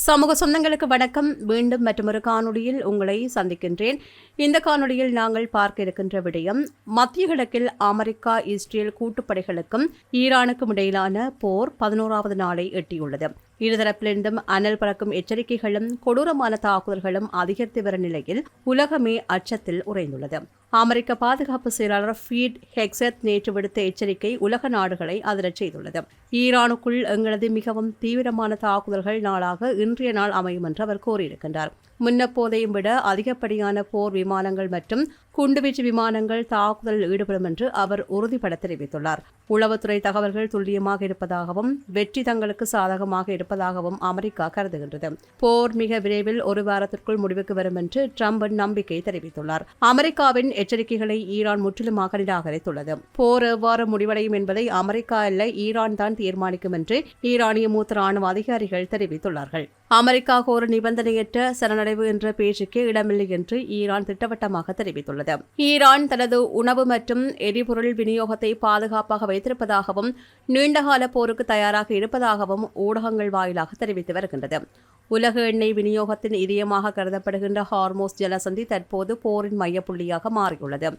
சமூக சொந்தங்களுக்கு வணக்கம். மீண்டும் மற்றொரு காணொளியில் உங்களை சந்திக்கின்றேன். இந்த காணொளியில் நாங்கள் பார்க்க இருக்கின்ற விடயம், மத்திய கிழக்கில் அமெரிக்கா இஸ்ரேல் கூட்டுப்படைகளுக்கும் ஈரானுக்கும் இடையிலான போர் 11வது நாளை எட்டியுள்ளது. இருதரப்பிலிருந்தும் அனல் பறக்கும் எச்சரிக்கைகளும் கொடூரமான தாக்குதல்களும் அதிகரித்து வரும் நிலையில் உலகமே அச்சத்தில் உறைந்துள்ளது. அமெரிக்க பாதுகாப்பு செயலாளர் பீட் ஹெக்ஸத் நேற்று விடுத்த எச்சரிக்கை உலக நாடுகளை அதிரச் செய்துள்ளது. ஈரானுக்குள் எங்களது மிகவும் தீவிரமான தாக்குதல்கள் நாளாக இன்றைய நாள் அமையும் என்று அவர் கூறியிருக்கின்றார். முன்னப்போதையும் விட அதிகப்படியான போர் விமானங்கள் மற்றும் குண்டுவீச்சு விமானங்கள் தாக்குதலில் ஈடுபடும் என்று அவர் உறுதிபட தெரிவித்துள்ளார். உளவுத்துறை தகவல்கள் துல்லியமாக இருப்பதாகவும் வெற்றி தங்களுக்கு சாதகமாக இருப்பதாகவும் அமெரிக்கா கருதுகின்றது. போர் மிக விரைவில் ஒரு வாரத்திற்குள் முடிவுக்கு வரும் என்று ட்ரம்ப் நம்பிக்கை தெரிவித்துள்ளார். அமெரிக்காவின் எச்சரிக்கைகளை ஈரான் முற்றிலுமாக நிராகரித்துள்ளது. போர் எவ்வாறு முடிவடையும் என்பதை அமெரிக்கா அல்ல, ஈரான் தான் தீர்மானிக்கும் என்று ஈரானிய மூத்த ராணுவ அதிகாரிகள் தெரிவித்துள்ளார்கள். அமெரிக்காவுக்கு ஒரு நிபந்தனையற்ற சரணடைவு என்ற பேச்சுக்கே இடமில்லை என்று ஈரான் திட்டவட்டமாக தெரிவித்துள்ளது. ஈரான் தனது உணவு மற்றும் எரிபொருள் விநியோகத்தை பாதுகாப்பாக வைத்திருப்பதாகவும் நீண்டகால போருக்கு தயாராக இருப்பதாகவும் ஊடகங்கள் வாயிலாக தெரிவித்து வருகின்றது. உலக எண்ணெய் விநியோகத்தின் இதயமாக கருதப்படுகின்ற ஹார்மோஸ் ஜலசந்தி தற்போது போரின் மையப்புள்ளியாக மாறியுள்ளது.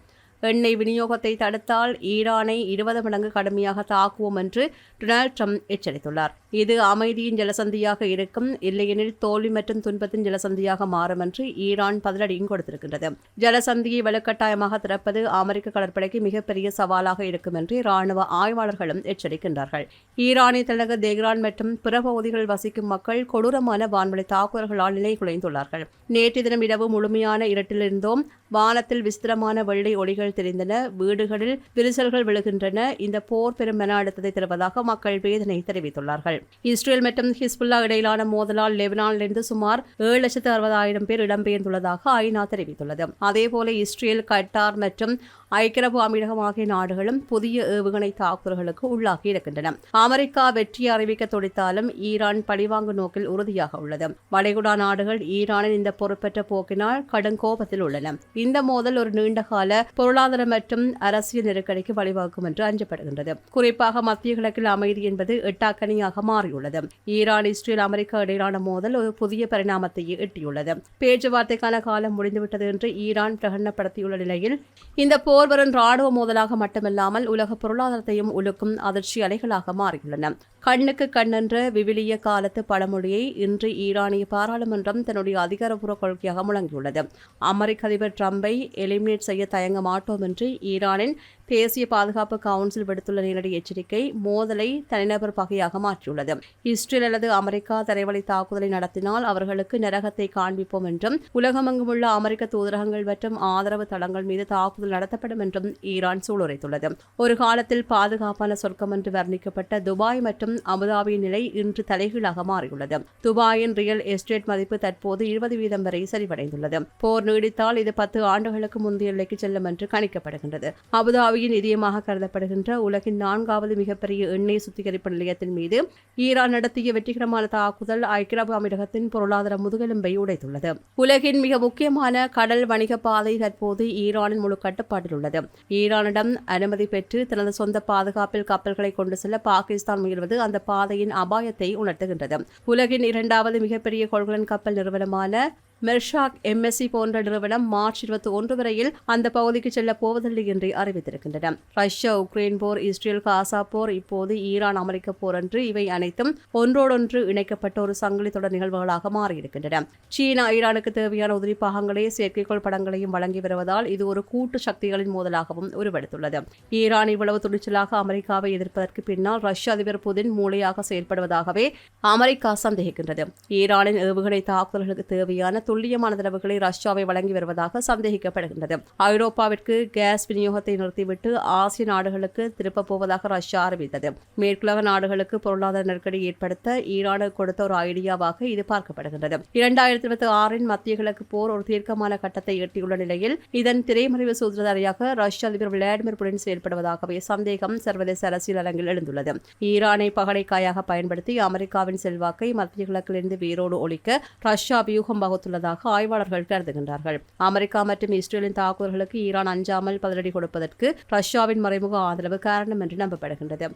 எண்ணெய் விநியோகத்தை தடுத்தால் ஈரானை 20 மடங்கு கடுமையாக தாக்குவோம் என்று டொனால்ட் ட்ரம்ப் எச்சரித்துள்ளார். இது அமைதியின் ஜலசந்தியாக இருக்கும், இல்லையெனில் தோல்வி மற்றும் துன்பத்தின் ஜலசந்தியாக மாறும் என்று ஈரான் பதிலடியும் கொடுத்திருக்கின்றது. ஜலசந்தியை வலுக்கட்டாயமாக திறப்பது அமெரிக்க கடற்படைக்கு மிகப்பெரிய சவாலாக இருக்கும் என்று ராணுவ ஆய்வாளர்களும் எச்சரிக்கின்றார்கள். ஈரானிய தலைநகர் தெஹ்ரான் மற்றும் பிற பகுதிகளில் வசிக்கும் மக்கள் கொடூரமான வான்வழி தாக்குதல்களால் நிலை குலைந்துள்ளார்கள். நேற்று தினம் இரவு முழுமையான இருட்டிலிருந்தோம். வானத்தில் விசித்திரமான வெள்ளை ஒளிகள் தெரிந்தன. வீடுகளில் விரிசல்கள் விழுகின்றன. இந்த போர் பெரும் மன அழுத்தத்தை தருவதாக மக்கள் வேதனை தெரிவித்துள்ளார்கள். இஸ்ரேல் மற்றும் ஹிஸ்புல்லா இடையிலான மோதலால் லெபனானிலிருந்து சுமார் 7,60,000 பேர் இடம்பெயர்ந்துள்ளதாக ஐநா தெரிவித்துள்ளது. அதேபோல இஸ்ரேல், கட்டார் மற்றும் ஐக்கிய அரபு அமீரகம் ஆகிய நாடுகளும் புதிய ஏவுகணை தாக்குதல்களுக்கு உள்ளாகி இருக்கின்றன. அமெரிக்கா வெற்றி அறிவிக்க துடித்தாலும் ஈரான் பழிவாங்கும் நோக்கில் உறுதியாக உள்ளது. வளைகுடா நாடுகள் ஈரானின் இந்த பொறுப்பற்ற போக்கினால் கடும் கோபத்தில் உள்ளன. இந்த மோதல் ஒரு நீண்டகால பொருளாதார மற்றும் அரசியல் நெருக்கடிக்கு வழிவகுக்கும் என்று அஞ்சப்படுகின்றது. குறிப்பாக மத்திய கிழக்கில் அமைதி என்பது எட்டாக்கணியாக மாறியுள்ளது. ஈரான், இஸ்ரேல், அமெரிக்கா இடையிலான மோதல் ஒரு புதிய பரிணாமத்தையே எட்டியுள்ளது. பேச்சுவார்த்தைக்கான காலம் முடிந்துவிட்டது என்று ஈரான் பிரகடனப்படுத்தியுள்ள நிலையில் இந்த போர் வரும் ராணுவ மோதலாக மட்டுமல்லாமல் உலக பொருளாதாரத்தையும் உலுக்கும் அதிர்ச்சி அலைகளாக மாறியுள்ளன. கண்ணுக்கு கண்ணென்ற விவிலிய காலத்து பழமொழியை இன்று ஈரானிய பாராளுமன்றம் தன்னுடைய அதிகாரப்பூர்வ கொள்கையாக முழங்கியுள்ளது. அமெரிக்க அதிபர் ட்ரம்பை எலிமினேட் செய்ய தயங்க மாட்டோம் என்று ஈரானின் தேசிய பாதுகாப்பு கவுன்சில் விடுத்துள்ள நேரடி எச்சரிக்கை மோதலை தனிநபர் பகையாக மாற்றியுள்ளது. இஸ்ரேல் அல்லது அமெரிக்கா தரைவழி தாக்குதலை நடத்தினால் அவர்களுக்கு நரகத்தை காண்பிப்போம் என்றும், உலகமெங்கும் உள்ள அமெரிக்க தூதரகங்கள் மற்றும் ஆதரவு தளங்கள் மீது தாக்குதல் நடத்தப்படும் என்றும் ஈரான் சூளுரைத்துள்ளது. ஒரு காலத்தில் பாதுகாப்பான சொர்க்கம் என்று வர்ணிக்கப்பட்ட துபாய் மற்றும் அபுதாபியின் நிலை இன்று தலைகீழாக மாறியுள்ளது. துபாயின் ரியல் எஸ்டேட் மதிப்பு தற்போது 20% வரை சரிவடைந்துள்ளது. போர் நீடித்தால் இது 10 ஆண்டுகளுக்கு முந்தைய நிலைக்கு செல்லும் என்று கணிக்கப்படுகின்றது. அபுதாபியின் இதயமாக கருதப்படுகின்ற உலகின் 4வது மிகப்பெரிய எண்ணெய் சுத்திகரிப்பு நிலையத்தின் மீது ஈரான் நடத்திய வெற்றிகரமான தாக்குதல் ஐக்கிய அரபு அமீரகத்தின் பொருளாதார முதுகெலும்பை உடைத்துள்ளது. உலகின் மிக முக்கியமான கடல் வணிக பாதை தற்போது ஈரானின் முழு கட்டுப்பாட்டில் உள்ளது. ஈரானிடம் அனுமதி பெற்று தனது சொந்த பாதுகாப்பில் கப்பல்களை கொண்டு செல்ல பாகிஸ்தான் முயல்வது அந்த பாதையின் அபாயத்தை உணர்த்துகின்றது. உலகின் 2வது மிகப்பெரிய கொள்கலன் கப்பல் நிறுவனமான மெர்ஷாக் எம்எஸ்சி போன்ற நிறுவனம் மார்ச் 21 வரையில் அந்த பகுதிக்கு செல்ல போவதில்லை என்று அறிவித்திருக்கின்றன. ரஷ்யா உக்ரைன் போர், இஸ்ரேல் காசா போர், இப்போது ஈரான் அமெரிக்க போர் என்று இவை அனைத்தும் ஒன்றோடொன்று இணைக்கப்பட்ட ஒரு சங்கிலி தொடர் நிகழ்வுகளாக மாறியிருக்கின்றன. சீனா ஈரானுக்கு தேவையான உதிரி பாகங்களை, செயற்கைக்கோள் படங்களையும் வழங்கி வருவதால் இது ஒரு கூட்டு சக்திகளின் மோதலாகவும் உருவெடுத்துள்ளது. ஈரான் இவ்வளவு துணிச்சலாக அமெரிக்காவை எதிர்ப்பதற்கு பின்னால் ரஷ்ய அதிபர் புதின் மூளையாக செயல்படுவதாகவே அமெரிக்கா சந்தேகிக்கின்றது. ஈரானின் ஏவுகணை தாக்குதல்களுக்கு தேவையான துல்லியமான தரவுகளை ரஷ்யாவை வழங்கி வருவதாக சந்தேகிக்கப்படுகின்றது. ஐரோப்பாவிற்கு கேஸ் விநியோகத்தை நிறுத்திவிட்டு ஆசிய நாடுகளுக்கு திருப்பப் போவதாக ரஷ்யா அறிவித்தது. மேற்குலக நாடுகளுக்கு பொருளாதார நெருக்கடி ஏற்படுத்த ஈரானுக்கு கொடுத்த ஒரு ஐடியாவாக இது பார்க்கப்படுகின்றது. 2026 மத்திய கிழக்கு போர் ஒரு தீர்க்கமான கட்டத்தை எட்டியுள்ள நிலையில் இதன் திரைமறைவு சூத்திரதாரியாக ரஷ்ய அதிபர் விளாடிமிர் புடின் செயல்படுவதாகவே சந்தேகம் சர்வதேச அரசியல் அரங்கில் எழுந்துள்ளது. ஈரானை பகடைக்காயாக பயன்படுத்தி அமெரிக்காவின் செல்வாக்கை மத்திய கிழக்கிலிருந்து வேரோடு ஒழிக்க ரஷ்யா வியூகம் வகுத்துள்ளது உள்ளதாக ஆய்வாளர்கள் கருதுகின்றார்கள். அமெரிக்கா மற்றும் இஸ்ரேலின் தாக்குதல்களுக்கு ஈரான் அஞ்சாமல் பதிலடி கொடுப்பதற்கு ரஷ்யாவின் மறைமுக ஆதரவு காரணம் என்று நம்பப்படுகின்றது.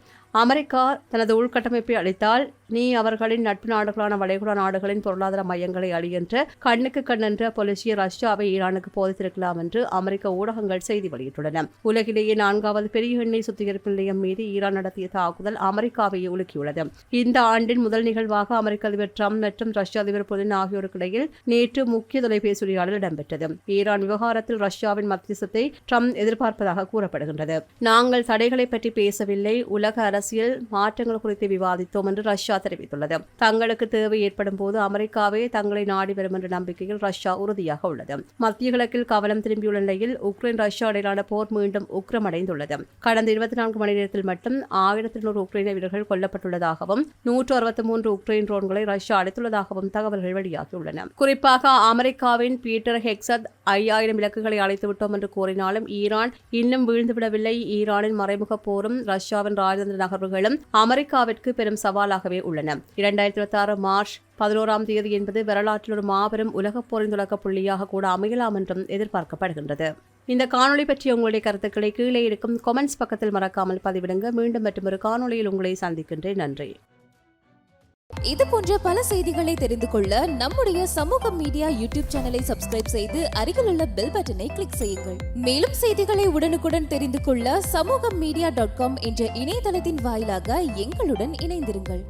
அமெரிக்கா தனது உள்கட்டமைப்பை அளித்தால் நீ அவர்களின் நட்பு நாடுகளான வளைகுடா நாடுகளின் பொருளாதார மையங்களை அழியென்ற கண்ணுக்கு கண்ணென்ற பொலிசிய ரஷ்யாவை ஈரானுக்கு போதித்திருக்கலாம் என்று அமெரிக்க ஊடகங்கள் செய்தி வெளியிட்டுள்ளன. உலகிலேயே 4வது பெரிய எண்ணெய் சுத்திகரிப்பு நிலையம் மீது ஈரான் நடத்திய தாக்குதல் அமெரிக்காவையே உலுக்கியுள்ளது. இந்த ஆண்டின் முதல் நிகழ்வாக அமெரிக்க அதிபர் ட்ரம்ப் மற்றும் ரஷ்ய அதிபர் புதின் ஆகியோருக்கு இடையில் நேற்று முக்கிய தொலைபேசி உரையாடல் இடம்பெற்றது. ஈரான் விவகாரத்தில் ரஷ்யாவின் மத்தியஸ்தத்தை ட்ரம்ப் எதிர்பார்ப்பதாக கூறப்படுகின்றது. நாங்கள் தடைகளை பற்றி பேசவில்லை, உலக அரசியல் மாற்றங்கள் குறித்து விவாதித்தோம் என்று ரஷ்யா தெரிவித்துள்ளது. தங்களுக்கு தேவை ஏற்படும் போது அமெரிக்காவே தங்களை நாடி வரும் என்ற நம்பிக்கையில் ரஷ்யா உறுதியாக உள்ளது. மத்திய கிழக்கில் கவனம் திரும்பியுள்ள நிலையில் உக்ரைன் ரஷ்யா இடையிலான போர் மீண்டும் உக்கிரமடைந்துள்ளது. கடந்த 24 மணி நேரத்தில் மட்டும் 1200 உக்ரைனிய வீரர்கள் கொல்லப்பட்டுள்ளதாகவும் 163 உக்ரைன் ட்ரோன்களை ரஷ்யா அடைத்துள்ளதாகவும் தகவல்கள் வெளியாகியுள்ளன. குறிப்பாக அமெரிக்காவின் பீட்டர் ஹெக்ஸத் 5000 இலக்குகளை அழைத்துவிட்டோம் என்று கூறினாலும் ஈரான் இன்னும் வீழ்ந்துவிடவில்லை. ஈரானின் மறைமுக போரும் ரஷ்யாவின் ராஜதந்திர நகர்வுகளும் அமெரிக்காவிற்கு பெரும் சவாலாகவே உள்ளன. 2026 மார்ச் 11 என்பது வரலாற்றில் ஒரு மாபெரும் உலகப் போரின் தொடக்க புள்ளியாக கூட அமையலாம் என்றும் எதிர்பார்க்கப்படுகின்றது. இந்த காணொளி பற்றிய உங்களுடைய கருத்துக்களை கீழே இருக்கும் கமெண்ட்ஸ் பக்கத்தில் மறக்காமல் பதிவிடுங்க. மீண்டும் மற்றொரு காணொளியில் உங்களை சந்திக்கின்றேன். நன்றி. இது போன்ற பல செய்திகளை தெரிந்து கொள்ள நம்முடைய சமூக மீடியா யூடியூப் சேனலை சப்ஸ்கிரைப் செய்து அருகில் உள்ள பெல் பட்டனை கிளிக் செய்யுங்கள். மேலும் செய்திகளை உடனுக்குடன் தெரிந்து கொள்ள சமூகமீடியா.com என்ற இணையதளத்தின் வாயிலாக எங்களுடன் இணைந்திருங்கள்.